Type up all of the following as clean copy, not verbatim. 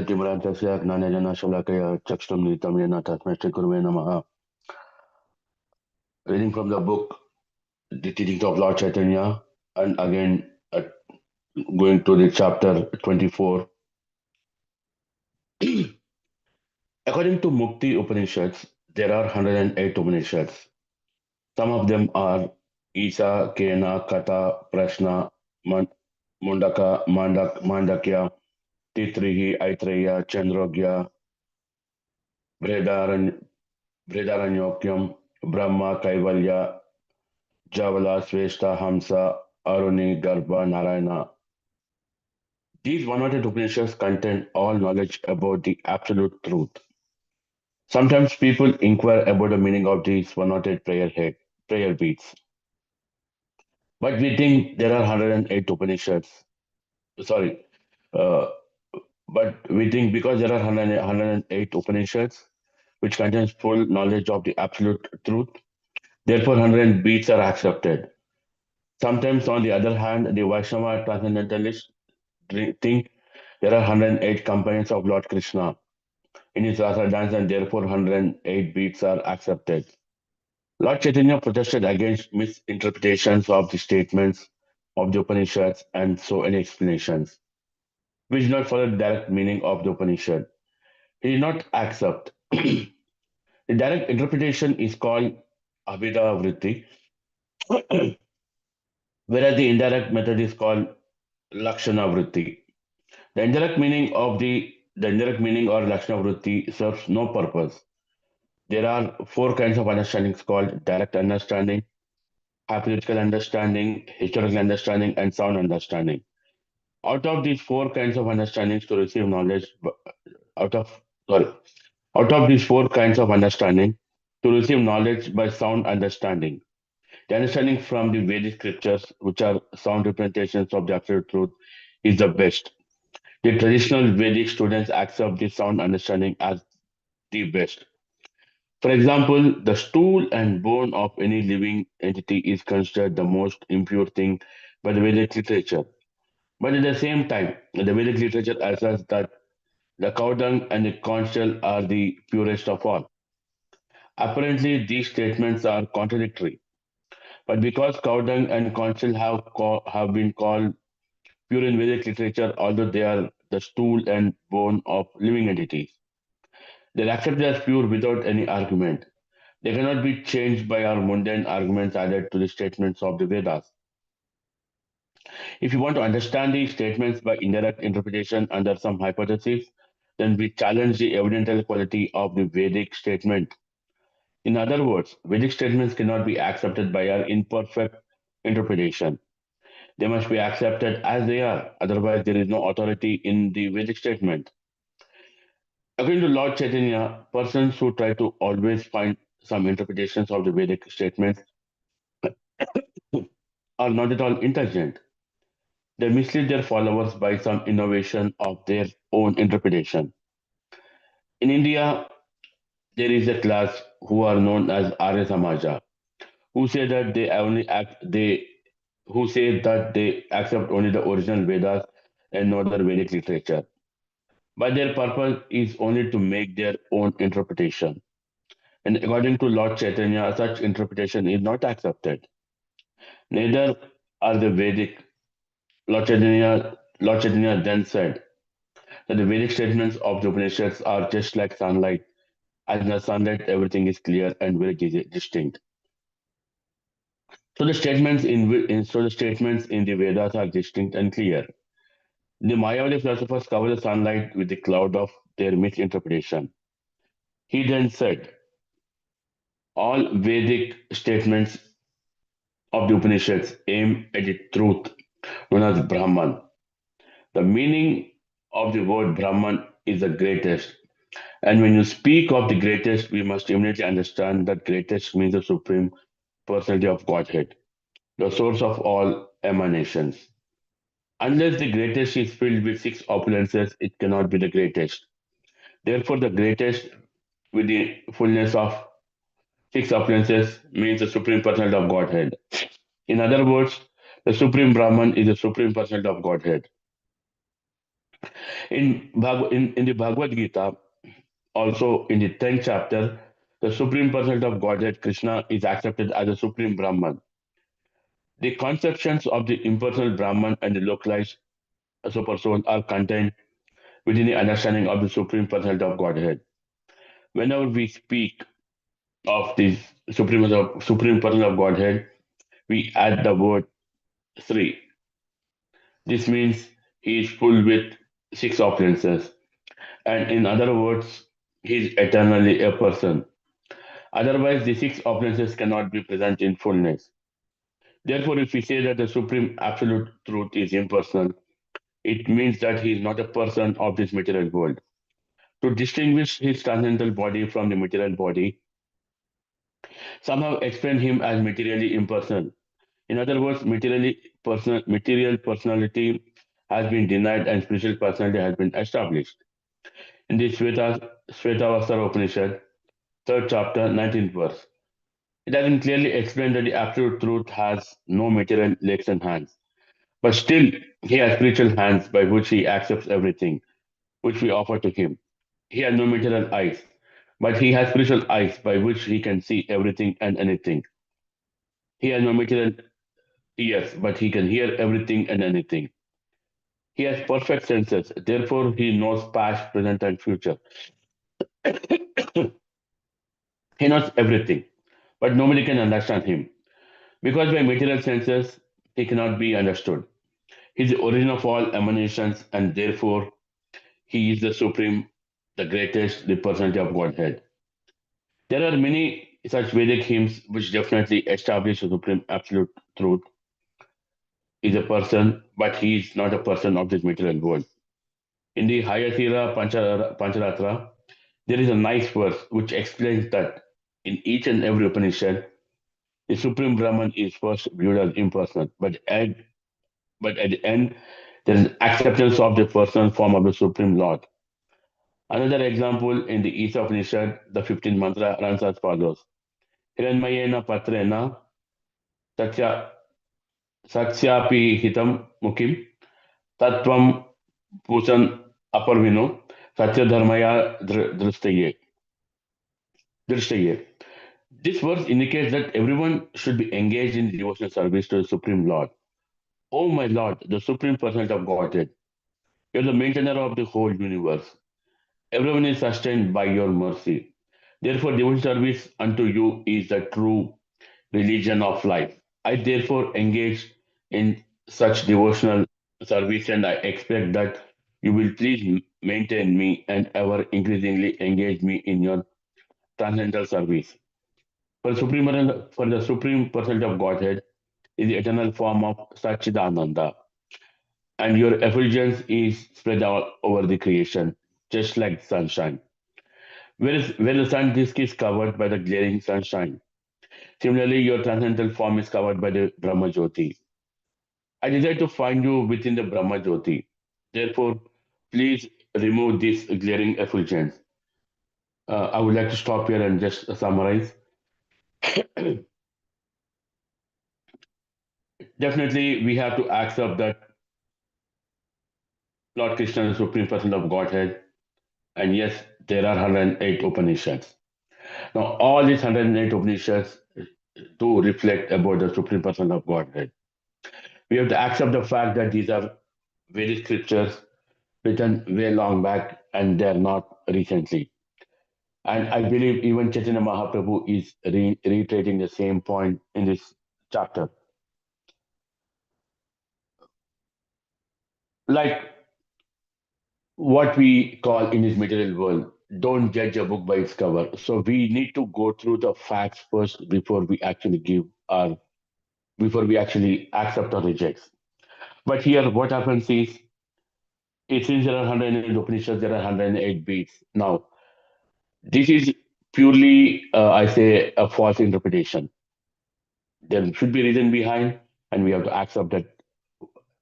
Timurantasya Gnanajana Shalakaya Chakstam Nitam Yena Tasmashri Kurve Namaha. Reading from the book The Teachings of Lord Chaitanya, and again going to the chapter 24. According to Mukti Upanishads, there are 108 Upanishads. Some of them are Isa, Kena, Kata, Prashna, Mundaka, Mandakya, Titrihi, Aitreya, Chandrogya, Vredaranyokyam, Brahma, Kaivalya, Javala, Sveshta, Hamsa, Aruni, Garbha, Narayana. These 100 Upanishads contain all knowledge about the absolute truth. Sometimes people inquire about the meaning of these 108 prayer beads. But we think there are 108 Upanishads. Sorry. Uh, but we think because there are 108 Upanishads, which contains full knowledge of the absolute truth, therefore 100 beads are accepted. Sometimes, on the other hand, the Vaishnava transcendentalists think there are 108 components of Lord Krishna in his rasa dance, and therefore 108 beats are accepted. Lord Chaitanya protested against misinterpretations of the statements of the Upanishads and so any explanations, which do not follow the direct meaning of the Upanishad. He did not accept. The direct interpretation is called Abhida Vritti, whereas the indirect method is called Lakshana Vritti. The indirect meaning or Lakshana Vritti serves no purpose. There are four kinds of understandings called direct understanding, hypothetical understanding, historical understanding, and sound understanding. Out of these four kinds of understandings to receive knowledge, out of sorry, out of these four kinds of understanding to receive knowledge by sound understanding, the understanding from the Vedic scriptures, which are sound representations of the absolute truth, is the best. The traditional Vedic students accept this sound understanding as the best. For example, the stool and bone of any living entity is considered the most impure thing by the Vedic literature. But at the same time, the Vedic literature asserts that the cow dung and the conch shell are the purest of all. Apparently, these statements are contradictory. But because cow dung and conch shell have been called pure in Vedic literature, although they are the stool and bone of living entities, they are accepted as pure without any argument. They cannot be changed by our mundane arguments added to the statements of the Vedas. If you want to understand these statements by indirect interpretation under some hypothesis, then we challenge the evidential quality of the Vedic statement. In other words, Vedic statements cannot be accepted by our imperfect interpretation. They must be accepted as they are, otherwise, there is no authority in the Vedic statement. According to Lord Chaitanya, persons who try to always find some interpretations of the Vedic statements are not at all intelligent. They mislead their followers by some innovation of their own interpretation. In India, there is a class who are known as Arya Samaja, who say that they who say that they accept only the original Vedas and no other Vedic literature. But their purpose is only to make their own interpretation. And according to Lord Chaitanya, such interpretation is not accepted. Neither are the Vedic. Lord Chaitanya then said that the Vedic statements of the Upanishads are just like sunlight. As in the sunlight, everything is clear and very distinct. So the statements in the Vedas are distinct and clear. The Mayavadi philosophers cover the sunlight with the cloud of their misinterpretation. He then said, all Vedic statements of the Upanishads aim at the truth known as Brahman. The meaning of the word Brahman is the greatest. And when you speak of the greatest, we must immediately understand that greatest means the supreme personality of Godhead, the source of all emanations. Unless the greatest is filled with six opulences, it cannot be the greatest. Therefore, the greatest with the fullness of six opulences means the supreme personality of Godhead. In other words, the supreme Brahman is the supreme personality of Godhead. In the Bhagavad Gita, also in the 10th chapter, the Supreme Personality of Godhead Krishna is accepted as the Supreme Brahman. The conceptions of the impersonal Brahman and the localized super soul are contained within the understanding of the Supreme Personality of Godhead. Whenever we speak of the Supreme Person of Godhead, we add the word three. This means he is full with six opulences, and in other words, he is eternally a person. Otherwise, the six opulences cannot be present in fullness. Therefore, if we say that the Supreme Absolute Truth is impersonal, it means that he is not a person of this material world. To distinguish his transcendental body from the material body, some have explained him as materially impersonal. In other words, material personality has been denied and spiritual personality has been established. In the Shvetavasara Upanishad, 3rd chapter, 19th verse, it has been clearly explained that the absolute truth has no material legs and hands. But still, he has spiritual hands by which he accepts everything which we offer to him. He has no material eyes, but he has spiritual eyes by which he can see everything and anything. He has no material ears, but he can hear everything and anything. He has perfect senses, therefore he knows past, present, and future. He knows everything, but nobody can understand him. Because by material senses, he cannot be understood. He is the origin of all emanations, and therefore he is the supreme, the greatest, the personality of Godhead. There are many such Vedic hymns which definitely establish the supreme absolute truth is a person, but he is not a person of this material world. In the Hayatira Pancharatra, there is a nice verse which explains that in each and every Upanishad, the Supreme Brahman is first viewed as impersonal, but at the end, there is acceptance of the personal form of the Supreme Lord. Another example in the Isa Upanishad, the 15th mantra runs as follows: Hiranmayena Patrena Satya Satsyapi Hitam Mukim Tatvam Pusan Aparvino Satya Dharmaya Drishtaye. This verse indicates that everyone should be engaged in devotional service to the Supreme Lord. O my Lord, the Supreme Personality of Godhead, you are the maintainer of the whole universe. Everyone is sustained by your mercy. Therefore, devotional service unto you is the true religion of life. I therefore engage in such devotional service and I expect that you will please maintain me and ever increasingly engage me in your transcendental service. For the Supreme Personality of Godhead is the eternal form of Satchidananda, and your effulgence is spread out over the creation, just like sunshine. Where the sun disk is covered by the glaring sunshine. Similarly, your transcendental form is covered by the Brahma Jyoti. I desire to find you within the Brahma Jyoti. Therefore, please remove this glaring effulgence. I would like to stop here and just summarize. Definitely, we have to accept that Lord Krishna is the Supreme Person of Godhead. And yes, there are 108 Upanishads. Now, all these 108 Upanishads do reflect about the Supreme Person of Godhead. We have to accept the fact that these are very scriptures written way long back and they're not recently. And I believe even Chaitanya Mahaprabhu is reiterating the same point in this chapter. Like what we call in this material world, don't judge a book by its cover. So we need to go through the facts first before we actually accept or reject. But here, what happens is, since there are 108 Upanishads, there are 108 beats. Now, this is purely, I say, a false interpretation. There should be reason behind, and we have to accept that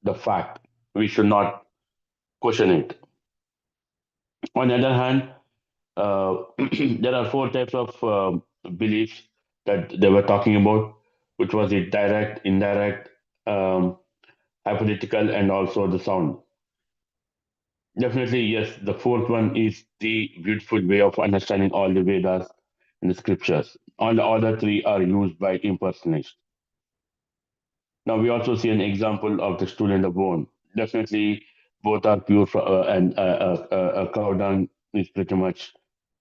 the fact. We should not question it. On the other hand, there are four types of beliefs that they were talking about, which was the direct, indirect, hypothetical, and also the sound. Definitely, yes. The fourth one is the beautiful way of understanding all the Vedas and the scriptures. All the other three are used by impersonation. Now we also see an example of the stool and the bone. Definitely, both are pure, and a cow dung is pretty much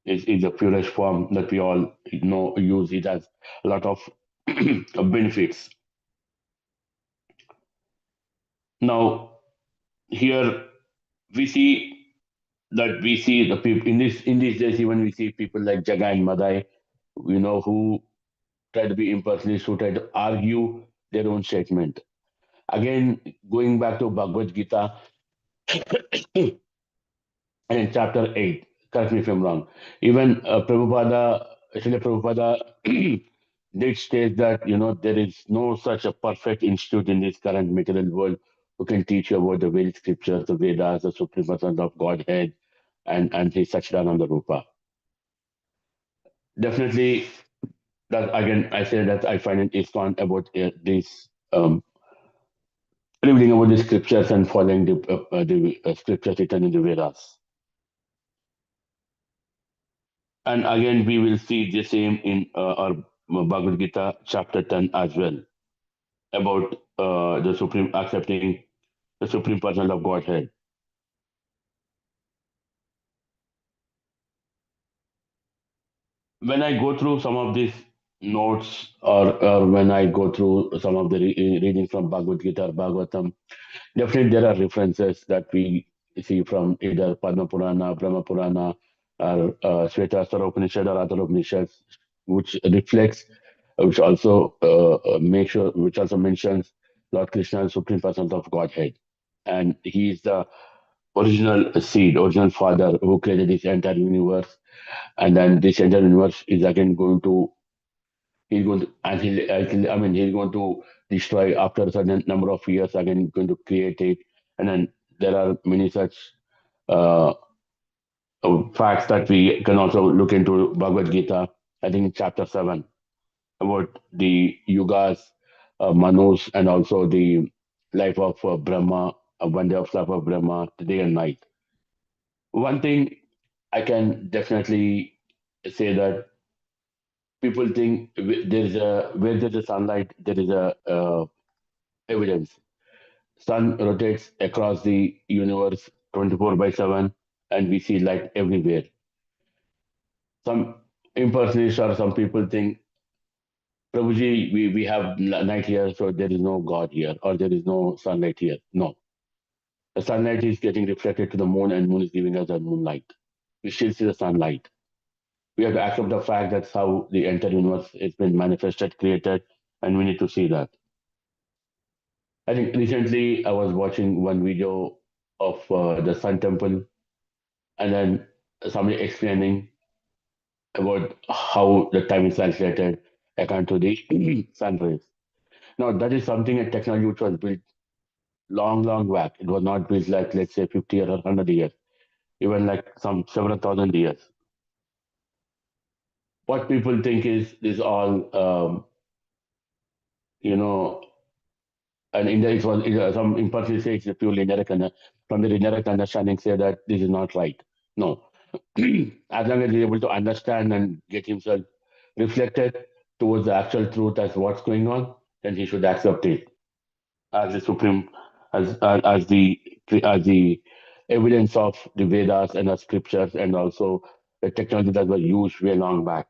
is the purest form that we all know use. It has a lot of benefits. Now here we see we see the people in these days, even we see people like Jaga and Madai, who try to be impersonalists, who try to argue their own statement. Again, going back to Bhagavad Gita, and in chapter 8, correct me if I'm wrong, even Srila Prabhupada did state that, there is no such a perfect institute in this current material world who can teach you about the Vedic scriptures, the Vedas, the Supreme Person of Godhead, and the Satchidananda Rupa. Definitely, that again, I say that I find it ISKCON about this revealing about the scriptures and following the scriptures written in the Vedas. And again, we will see the same in our Bhagavad Gita, chapter 10 as well, about the Supreme accepting the Supreme Person of Godhead. When I go through some of these notes, or when I go through some of the readings from Bhagavad Gita or Bhagavatam, definitely there are references that we see from either Padma Purana, Brahma Purana, or Shvetasvara Upanishad or other Upanishads, which reflects, which also mentions Lord Krishna, Supreme Person of Godhead, and he is the original seed, original father who created this entire universe, and then this entire universe is again he's going to, and I mean, he's going to destroy after a certain number of years, again going to create it, and then there are many such uh, facts that we can also look into Bhagavad Gita. I think in chapter 7 about the yugas, manus, and also the life of Brahma, 1 day of life of Brahma, the day and night. One thing I can definitely say that people think there is a where there's a sunlight, there is a evidence. Sun rotates across the universe 24 by 7, and we see light everywhere. Some impersonalists or some people think, Prabhuji, we have night here, so there is no God here, or there is no sunlight here. No. The sunlight is getting reflected to the moon, and moon is giving us the moonlight. We still see the sunlight. We have to accept the fact that's how the entire universe has been manifested, created, and we need to see that. I think recently I was watching one video of the Sun Temple, and then somebody explaining about how the time is calculated according to the sun rays. Now, that is something a technology which was built long, long back. It was not built like, let's say, 50 or 100 years, even like some several thousand years. What people think is this all, you know, and India it was some impersonally say it's purely indirect, and from the indirect understanding say that this is not right. No, as long as he's able to understand and get himself reflected towards the actual truth as what's going on, then he should accept it as the supreme, as the evidence of the Vedas and the scriptures, and also the technology that was used way long back.